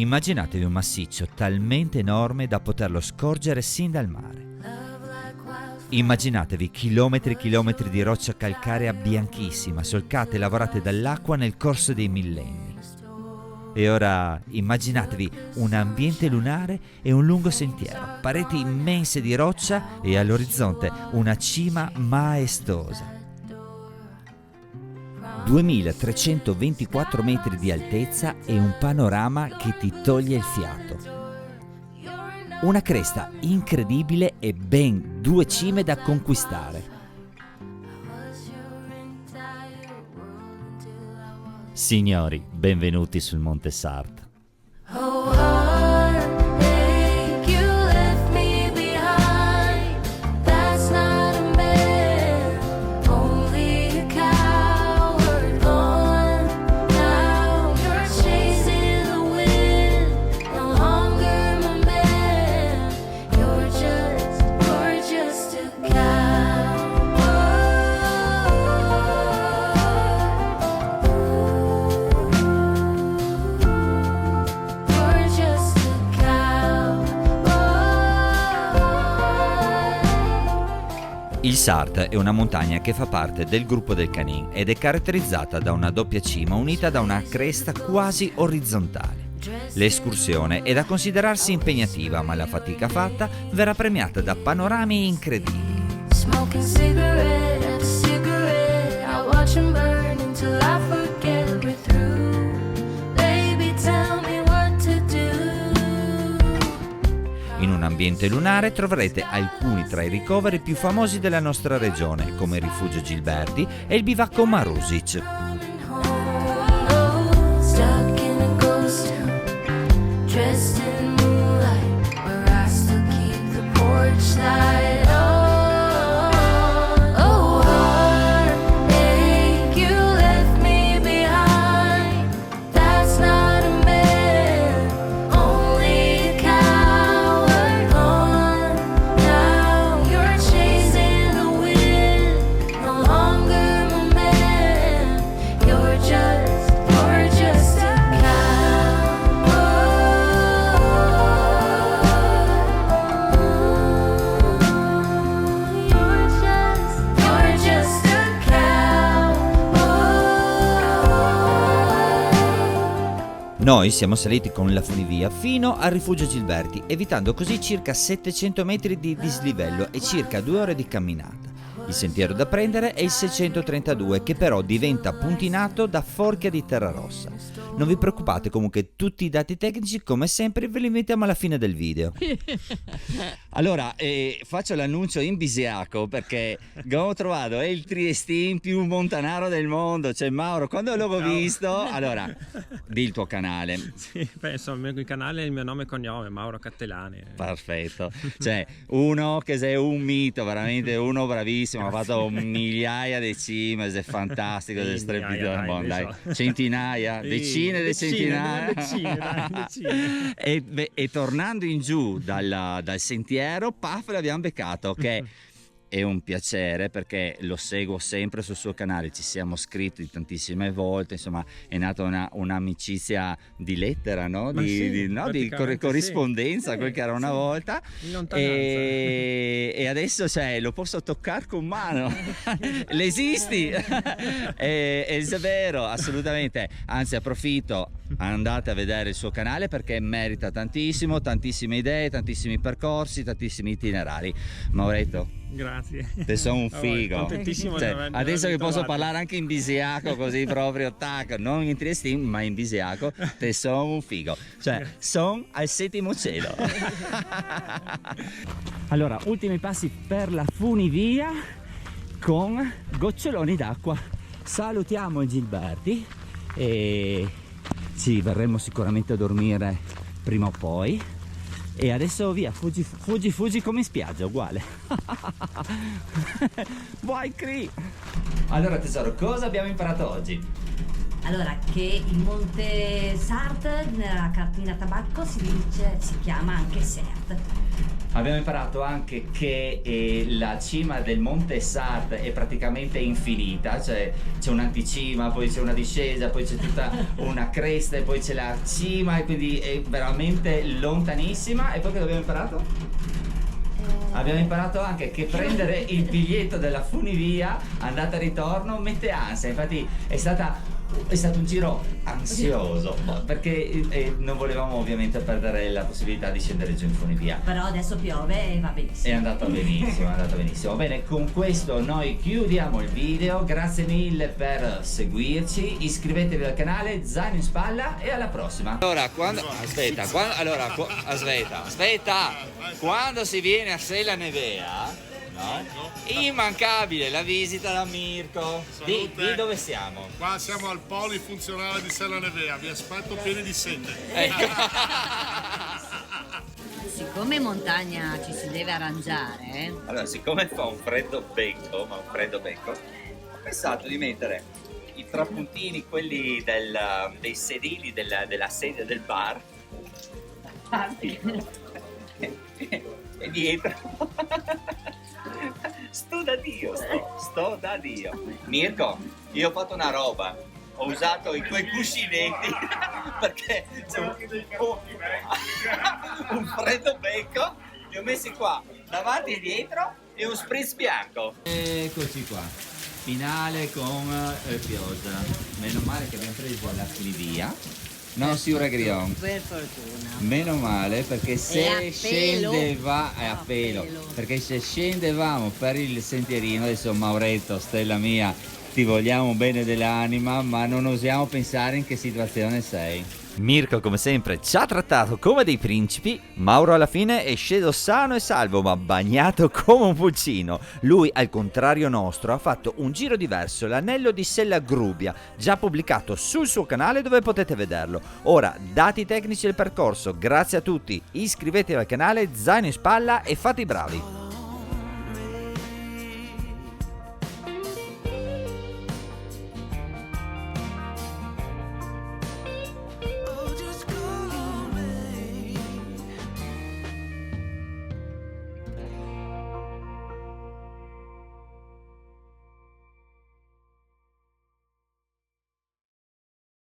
Immaginatevi un massiccio talmente enorme da poterlo scorgere sin dal mare. Immaginatevi chilometri e chilometri di roccia calcarea bianchissima, solcate e lavorate dall'acqua nel corso dei millenni. E ora immaginatevi un ambiente lunare e un lungo sentiero, pareti immense di roccia e all'orizzonte una cima maestosa. 2324 metri di altezza e un panorama che ti toglie il fiato. Una cresta incredibile e ben 2 cime da conquistare. Signori, benvenuti sul Monte Sarthe. Il Sarthe è una montagna che fa parte del gruppo del Canìn ed è caratterizzata da una doppia cima unita da una cresta quasi orizzontale. L'escursione è da considerarsi impegnativa, ma la fatica fatta verrà premiata da panorami incredibili. In un ambiente lunare troverete alcuni tra i ricoveri più famosi della nostra regione, come il Rifugio Gilberti e il Bivacco Marusic. Noi siamo saliti con la funivia fino al Rifugio Gilberti, evitando così circa 700 metri di dislivello e circa 2 ore di camminata. Il sentiero da prendere è il 632, che però diventa puntinato da Forchia di Terrarossa. Non vi preoccupate, comunque tutti i dati tecnici come sempre ve li mettiamo alla fine del video. Allora, faccio l'annuncio in bisiaco perché abbiamo trovato il triestin più montanaro del mondo, cioè Mauro, quando l'ho visto, allora, di il tuo canale. Sì, penso al mio canale è il mio nome e cognome, Mauro Cattelani. Perfetto, cioè uno che sei un mito, veramente uno bravissimo, ha fatto migliaia di cime, è fantastico, è strepitoso, dai, centinaia, decine di centinaia. Decine. E tornando in giù dal sentiero, paf, l'abbiamo beccato, che è un piacere perché lo seguo sempre sul suo canale, ci siamo scritti tantissime volte, insomma è nata un'amicizia di lettera, no? Di corrispondenza, sì, quel che era una volta, e adesso cioè, lo posso toccare con mano. L'esisti. È vero, assolutamente, anzi approfitto, andate a vedere il suo canale perché merita tantissimo, tantissime idee, tantissimi percorsi, tantissimi itinerari. Mauretto, grazie. te sono un figo. Contentissimo, cioè, adesso che posso parlare anche in bisiaco, così proprio tac, non in triestin ma in bisiaco, te sono un figo, cioè sono al 7° cielo. Allora, ultimi passi per la funivia con goccioloni d'acqua. Salutiamo il Gilberti e ci verremo sicuramente a dormire prima o poi. E adesso via, fuggi come in spiaggia, uguale. Vai Cri! Allora tesoro, cosa abbiamo imparato oggi? Allora, che il Monte Sarthe nella cartina tabacco si chiama anche Sert. Abbiamo imparato anche che la cima del Monte Sart è praticamente infinita, cioè c'è un'anticima, poi c'è una discesa, poi c'è tutta una cresta e poi c'è la cima, e quindi è veramente lontanissima. E poi che abbiamo imparato? Abbiamo imparato anche che prendere il biglietto della funivia andata e ritorno mette ansia, infatti è stato un giro ansioso perché non volevamo ovviamente perdere la possibilità di scendere giù in funivia. Però adesso piove e va benissimo. È andato benissimo, è andato benissimo. Bene, con questo noi chiudiamo il video. Grazie mille per seguirci. Iscrivetevi al canale, zaino in spalla e alla prossima. Allora, aspetta, quando si viene a Sella Nevea, no? Immancabile la visita da Mirko. Di dove siamo? Qua siamo al polifunzionale di Sella Nevea, vi aspetto pieni di sete. Ecco. Siccome in montagna ci si deve arrangiare, Allora, siccome fa un freddo becco, ho pensato di mettere i trapuntini, quelli dei sedili della sedia del bar, e dietro sto da Dio. Mirko, io ho fatto una roba, ho usato i tuoi cuscinetti perché c'è un freddo becco, li ho messi qua davanti e dietro, e un spritz bianco. Eccoci qua, finale con pioggia. Meno male che abbiamo preso la funivia. No, Signora Grion, per fortuna. meno male, perché se perché se scendevamo per il sentierino, adesso Mauretto, stella mia, ti vogliamo bene dell'anima, ma non osiamo pensare in che situazione sei. Mirko, come sempre, ci ha trattato come dei principi. Mauro alla fine è sceso sano e salvo, ma bagnato come un pulcino. Lui, al contrario nostro, ha fatto un giro diverso, l'anello di Sella Grubia, già pubblicato sul suo canale dove potete vederlo. Ora, dati tecnici del percorso, grazie a tutti, iscrivetevi al canale, zaino in spalla e fate i bravi.